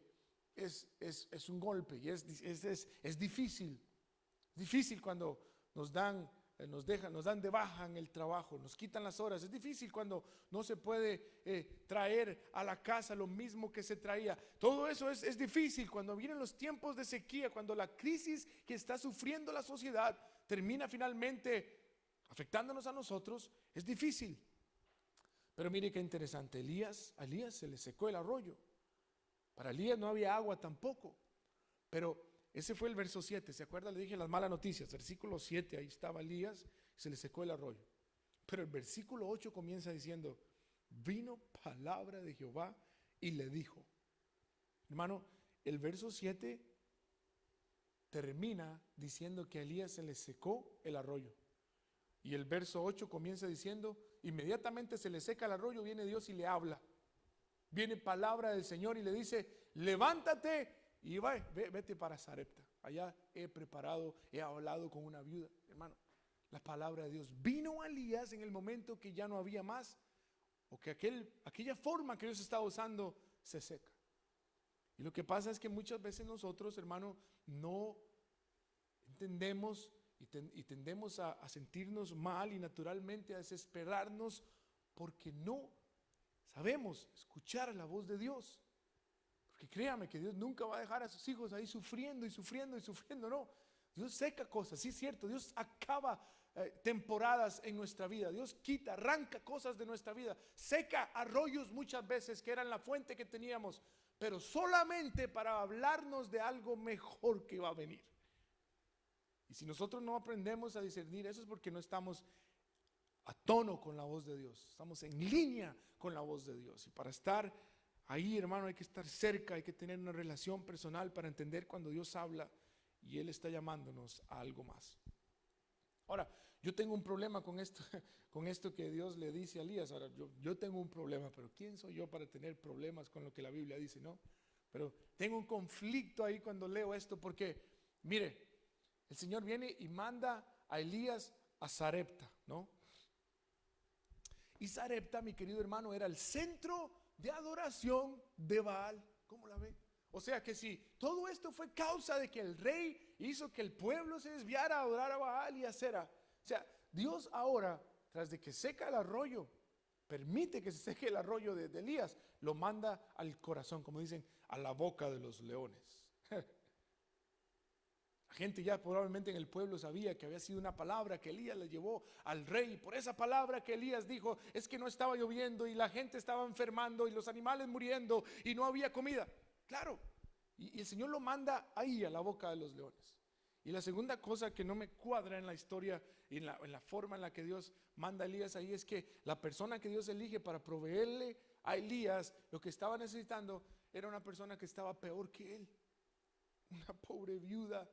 es un golpe y es difícil. Difícil cuando nos dan de baja en el trabajo, nos quitan las horas. Es difícil cuando no se puede traer a la casa lo mismo que se traía. Todo eso es difícil cuando vienen los tiempos de sequía, cuando la crisis que está sufriendo la sociedad termina finalmente afectándonos a nosotros. Es difícil. Pero mire qué interesante, a Elías se le secó el arroyo. Para Elías no había agua tampoco. Pero ese fue el verso 7, ¿se acuerda? Le dije las malas noticias, versículo 7, ahí estaba Elías, se le secó el arroyo. Pero el versículo 8 comienza diciendo: vino palabra de Jehová y le dijo. Hermano, el verso 7 termina diciendo que a Elías se le secó el arroyo. Y el verso 8 comienza diciendo: inmediatamente se le seca el arroyo, viene Dios y le habla. Viene palabra del Señor y le dice: levántate y vete para Sarepta. Allá he hablado con una viuda. Hermano, la palabra de Dios vino a Elías en el momento que ya no había más, o que aquella forma que Dios estaba usando se seca. Y lo que pasa es que muchas veces nosotros, hermano, no entendemos y tendemos a sentirnos mal y naturalmente a desesperarnos porque no sabemos escuchar la voz de Dios. Porque créame que Dios nunca va a dejar a sus hijos ahí sufriendo y sufriendo y sufriendo, no. Dios seca cosas, sí es cierto, Dios acaba temporadas en nuestra vida, Dios quita, arranca cosas de nuestra vida, seca arroyos muchas veces que eran la fuente que teníamos, pero solamente para hablarnos de algo mejor que va a venir. Y si nosotros no aprendemos a discernir eso, es porque no estamos a tono con la voz de Dios, estamos en línea con la voz de Dios. Y para estar ahí, hermano, hay que estar cerca, hay que tener una relación personal para entender cuando Dios habla y Él está llamándonos a algo más. Ahora, yo tengo un problema con esto que Dios le dice a Elías. Ahora, yo tengo un problema, pero ¿quién soy yo para tener problemas con lo que la Biblia dice, no? Pero tengo un conflicto ahí cuando leo esto, porque, mire, el Señor viene y manda a Elías a Sarepta, ¿no? Y Sarepta, mi querido hermano, era el centro de adoración de Baal. ¿Cómo la ve? O sea que si todo esto fue causa de que el rey hizo que el pueblo se desviara a adorar a Baal y a Acera. O sea, Dios ahora, tras de que seca el arroyo, permite que se seque el arroyo de Elías, lo manda al corazón, como dicen, a la boca de los leones. La gente ya probablemente en el pueblo sabía que había sido una palabra que Elías le llevó al rey. Por esa palabra que Elías dijo, es que no estaba lloviendo y la gente estaba enfermando y los animales muriendo y no había comida. Claro, y el Señor lo manda ahí a la boca de los leones. Y la segunda cosa que no me cuadra en la historia, en la forma en la que Dios manda a Elías ahí, es que la persona que Dios elige para proveerle a Elías lo que estaba necesitando era una persona que estaba peor que él. Una pobre viuda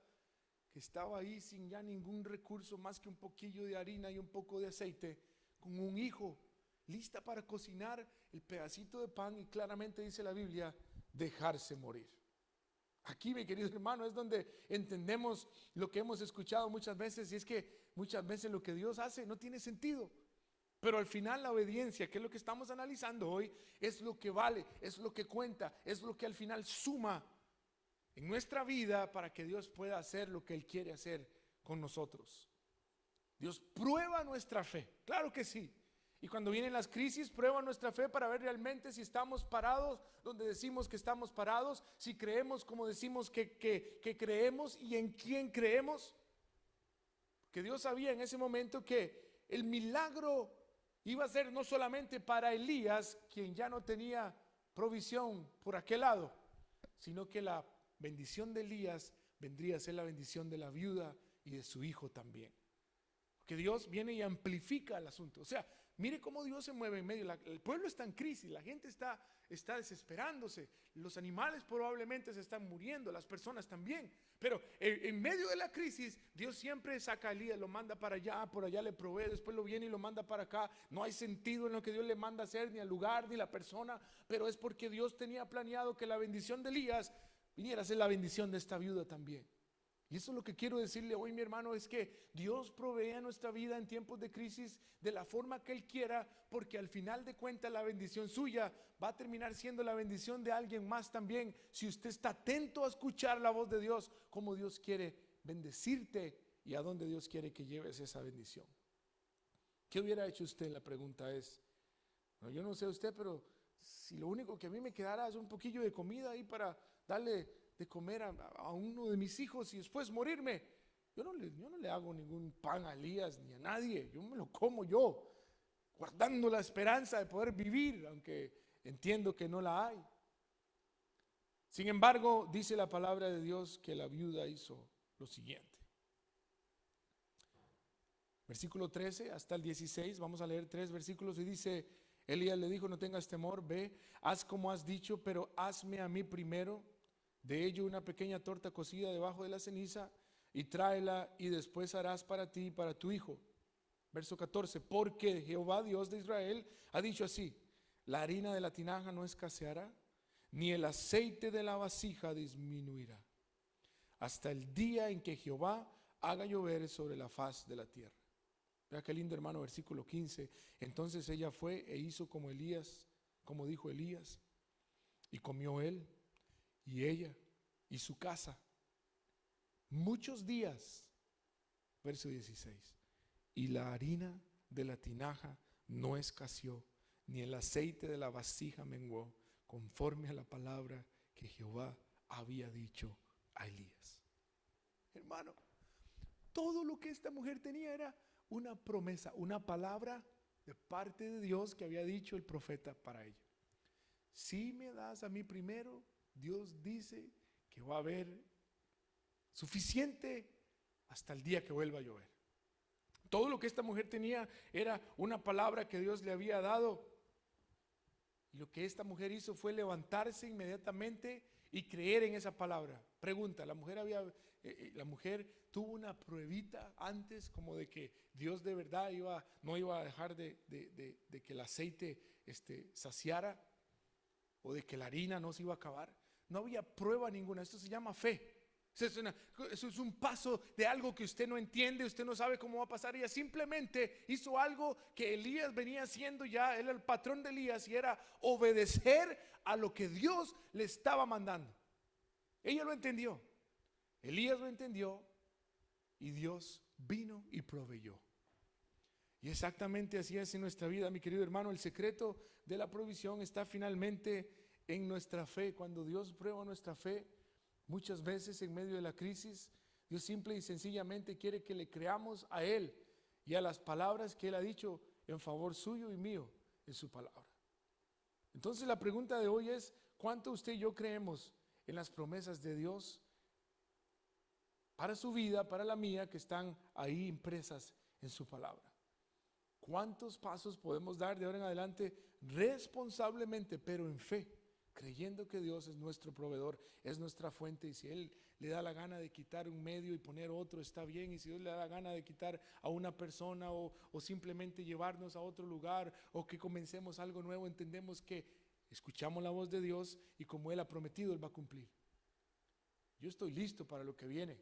que estaba ahí sin ya ningún recurso más que un poquillo de harina y un poco de aceite, con un hijo, lista para cocinar el pedacito de pan y claramente dice la Biblia, dejarse morir. Aquí, mi querido hermano, es donde entendemos lo que hemos escuchado muchas veces, y es que muchas veces lo que Dios hace no tiene sentido. Pero al final la obediencia, que es lo que estamos analizando hoy, es lo que vale, es lo que cuenta, es lo que al final suma en nuestra vida para que Dios pueda hacer lo que Él quiere hacer con nosotros. Dios prueba nuestra fe, claro que sí. Y cuando vienen las crisis, prueba nuestra fe para ver realmente si estamos parados donde decimos que estamos parados, si creemos como decimos que creemos y en quién creemos. Que Dios sabía en ese momento que el milagro iba a ser no solamente para Elías, quien ya no tenía provisión por aquel lado, sino que la bendición de Elías vendría a ser la bendición de la viuda y de su hijo también. Que Dios viene y amplifica el asunto. O sea, mire cómo Dios se mueve en medio. El pueblo está en crisis, la gente está desesperándose, los animales probablemente se están muriendo, las personas también. Pero en medio de la crisis, Dios siempre saca a Elías, lo manda para allá, por allá le provee, después lo viene y lo manda para acá. No hay sentido en lo que Dios le manda hacer, ni al lugar, ni la persona, pero es porque Dios tenía planeado que la bendición de Elías viniera a ser la bendición de esta viuda también. Y eso es lo que quiero decirle hoy, mi hermano, es que Dios provee a nuestra vida en tiempos de crisis de la forma que Él quiera, porque al final de cuentas la bendición suya va a terminar siendo la bendición de alguien más también, si usted está atento a escuchar la voz de Dios, cómo Dios quiere bendecirte y a dónde Dios quiere que lleves esa bendición. ¿Qué hubiera hecho usted? La pregunta es, no, yo no sé usted, pero si lo único que a mí me quedara es un poquillo de comida ahí para darle de comer a uno de mis hijos y después morirme, yo no le hago ningún pan a Elías ni a nadie, yo me lo como yo, guardando la esperanza de poder vivir, aunque entiendo que no la hay. Sin embargo, dice la palabra de Dios que la viuda hizo lo siguiente. Versículo 13 hasta el 16, vamos a leer 3 versículos y dice, Elías le dijo, no tengas temor, ve, haz como has dicho, pero hazme a mí primero de ello una pequeña torta cocida debajo de la ceniza y tráela y después harás para ti y para tu hijo. Verso 14, porque Jehová Dios de Israel ha dicho así, la harina de la tinaja no escaseará, ni el aceite de la vasija disminuirá, hasta el día en que Jehová haga llover sobre la faz de la tierra. Vea qué lindo, hermano, versículo 15. Entonces ella fue e hizo como Elías, como dijo Elías, y comió él y ella y su casa muchos días. Verso 16, y la harina de la tinaja no escaseó, ni el aceite de la vasija menguó, conforme a la palabra que Jehová había dicho a Elías. Hermano, todo lo que esta mujer tenía era una promesa, una palabra de parte de Dios que había dicho el profeta para ella. Si me das a mí primero, Dios dice que va a haber suficiente hasta el día que vuelva a llover. Todo lo que esta mujer tenía era una palabra que Dios le había dado. Y lo que esta mujer hizo fue levantarse inmediatamente y creer en esa palabra. Pregunta, la mujer tuvo una pruebita antes como de que Dios de verdad no iba a dejar de que el aceite saciara, o de que la harina no se iba a acabar. No había prueba ninguna. Esto se llama fe. Eso es un paso de algo que usted no entiende, usted no sabe cómo va a pasar. Ella simplemente hizo algo que Elías venía haciendo ya, él era el patrón de Elías, y era obedecer a lo que Dios le estaba mandando. Ella lo entendió, Elías lo entendió, y Dios vino y proveyó. Y exactamente así es en nuestra vida, mi querido hermano. El secreto de la provisión está finalmente en nuestra fe. Cuando Dios prueba nuestra fe, muchas veces en medio de la crisis, Dios simple y sencillamente quiere que le creamos a Él y a las palabras que Él ha dicho en favor suyo y mío en su palabra. Entonces la pregunta de hoy es: ¿cuánto usted y yo creemos en las promesas de Dios para su vida, para la mía, que están ahí impresas en su palabra? ¿Cuántos pasos podemos dar de ahora en adelante responsablemente, pero en fe, creyendo que Dios es nuestro proveedor, es nuestra fuente, y si Él le da la gana de quitar un medio y poner otro, está bien, y si Dios le da la gana de quitar a una persona o simplemente llevarnos a otro lugar, o que comencemos algo nuevo, entendemos que escuchamos la voz de Dios y como Él ha prometido, Él va a cumplir. Yo estoy listo para lo que viene.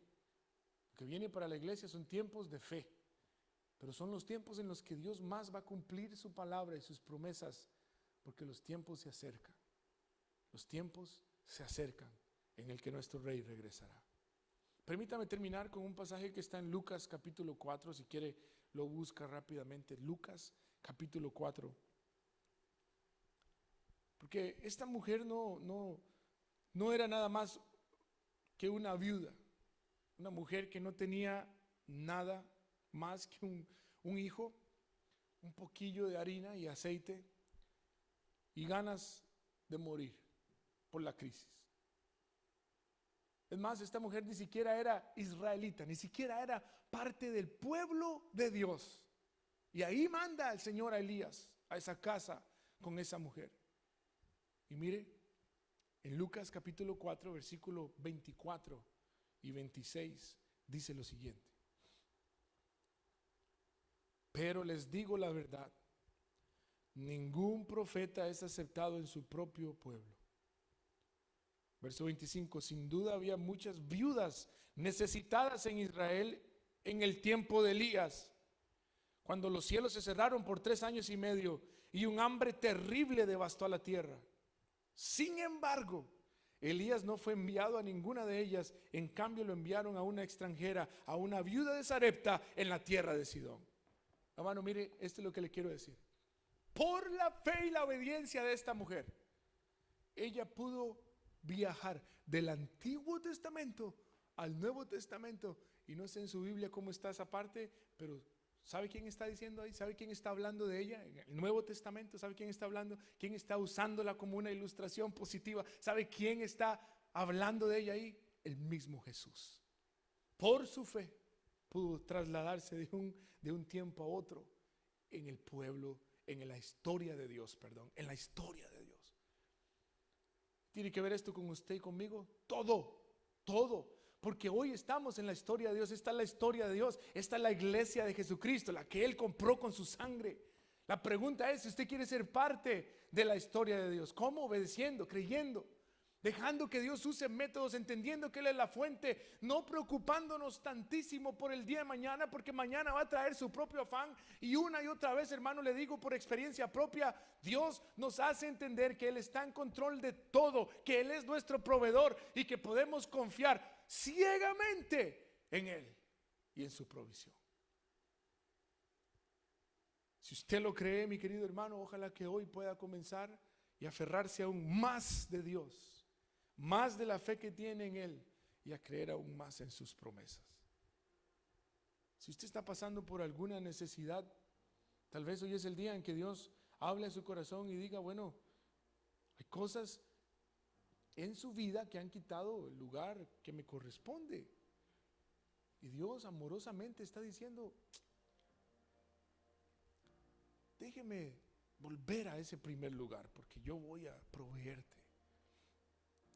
Lo que viene para la iglesia son tiempos de fe, pero son los tiempos en los que Dios más va a cumplir su palabra y sus promesas, porque los tiempos se acercan. Los tiempos se acercan en el que nuestro Rey regresará. Permítame terminar con un pasaje que está en Lucas capítulo 4, si quiere lo busca rápidamente. Lucas capítulo 4. Porque esta mujer no era nada más que una viuda, una mujer que no tenía nada más que un hijo, un poquillo de harina y aceite y ganas de morir por la crisis. Es más, esta mujer ni siquiera era israelita, ni siquiera era parte del pueblo de Dios. Y ahí manda el Señor a Elías a esa casa con esa mujer. Y mire, en Lucas capítulo 4, versículo 24 y 26, dice lo siguiente: pero les digo la verdad, ningún profeta es aceptado en su propio pueblo. Verso 25, sin duda había muchas viudas necesitadas en Israel en el tiempo de Elías, cuando los cielos se cerraron por 3 años y medio y un hambre terrible devastó a la tierra. Sin embargo, Elías no fue enviado a ninguna de ellas, en cambio lo enviaron a una extranjera, a una viuda de Sarepta en la tierra de Sidón. Hermano, mire, esto es lo que le quiero decir. Por la fe y la obediencia de esta mujer, ella pudo viajar del Antiguo Testamento al Nuevo Testamento, y no sé en su Biblia cómo está esa parte, pero ¿sabe quién está diciendo ahí? ¿Sabe quién está hablando de ella? En el Nuevo Testamento, ¿sabe quién está hablando? ¿Quién está usándola como una ilustración positiva? ¿Sabe quién está hablando de ella ahí? El mismo Jesús. Por su fe pudo trasladarse de un tiempo a otro en el pueblo, en la historia de Dios, en la historia de Dios. ¿Tiene que ver esto con usted y conmigo? Todo. Porque hoy estamos en la historia de Dios. Esta es la historia de Dios. Esta es la iglesia de Jesucristo, la que Él compró con su sangre. La pregunta es si usted quiere ser parte de la historia de Dios. ¿Cómo? Obedeciendo, creyendo, dejando que Dios use métodos, entendiendo que Él es la fuente, no preocupándonos tantísimo por el día de mañana, porque mañana va a traer su propio afán. Y una y otra vez, hermano, le digo por experiencia propia, Dios nos hace entender que Él está en control de todo, que Él es nuestro proveedor y que podemos confiar ciegamente en Él y en su provisión. Si usted lo cree, mi querido hermano, ojalá que hoy pueda comenzar y aferrarse aún más de Dios, más de la fe que tiene en Él, y a creer aún más en sus promesas. Si usted está pasando por alguna necesidad, tal vez hoy es el día en que Dios hable a su corazón y diga, bueno, hay cosas en su vida que han quitado el lugar que me corresponde. Y Dios amorosamente está diciendo, déjeme volver a ese primer lugar, porque yo voy a proveerte.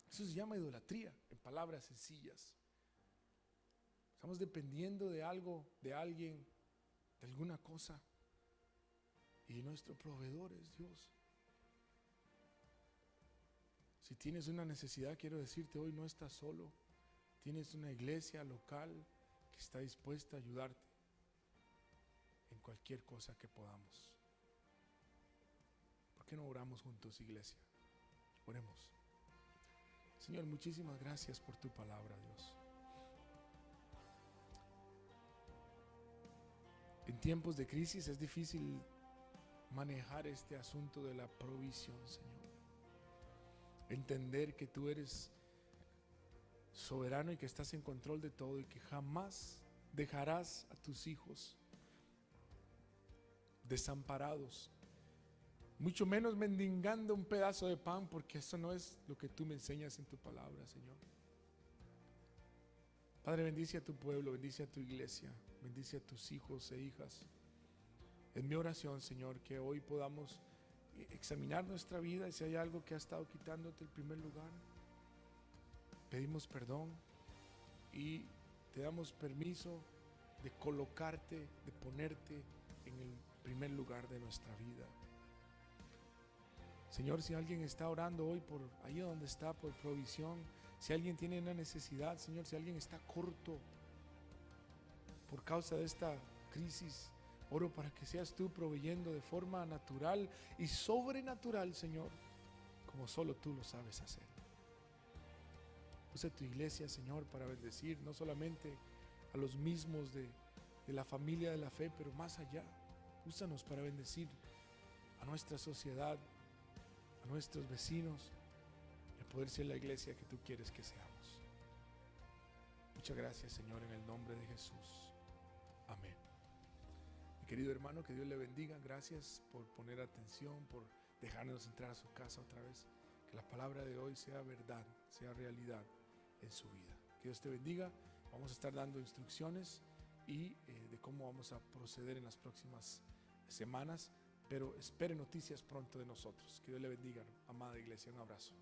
Eso se llama idolatría, en palabras sencillas. Estamos dependiendo de algo, de alguien, de alguna cosa, y nuestro proveedor es Dios. Si tienes una necesidad, quiero decirte, hoy no estás solo. Tienes una iglesia local que está dispuesta a ayudarte en cualquier cosa que podamos. ¿Por qué no oramos juntos, iglesia? Oremos. Señor, muchísimas gracias por tu palabra, Dios. En tiempos de crisis es difícil manejar este asunto de la provisión, Señor. Entender que tú eres soberano y que estás en control de todo y que jamás dejarás a tus hijos desamparados, mucho menos mendigando un pedazo de pan, porque eso no es lo que tú me enseñas en tu palabra, Señor. Padre, bendice a tu pueblo, bendice a tu iglesia, bendice a tus hijos e hijas. Es mi oración, Señor, que hoy podamos examinar nuestra vida y si hay algo que ha estado quitándote el primer lugar, pedimos perdón y te damos permiso de colocarte, de ponerte en el primer lugar de nuestra vida. Señor, si alguien está orando hoy por ahí donde está, por provisión, si alguien tiene una necesidad, Señor, si alguien está corto por causa de esta crisis, oro para que seas tú proveyendo de forma natural y sobrenatural, Señor, como solo tú lo sabes hacer. Usa tu iglesia, Señor, para bendecir no solamente a los mismos de la familia de la fe, pero más allá. Úsanos para bendecir a nuestra sociedad, a nuestros vecinos, y a poder ser la iglesia que tú quieres que seamos. Muchas gracias, Señor, en el nombre de Jesús. Amén. Mi querido hermano, que Dios le bendiga. Gracias por poner atención, por dejarnos entrar a su casa otra vez. Que la palabra de hoy sea verdad, sea realidad en su vida. Que Dios te bendiga. Vamos a estar dando instrucciones y de cómo vamos a proceder en las próximas semanas, pero espere noticias pronto de nosotros. Que Dios le bendiga, amada iglesia. Un abrazo.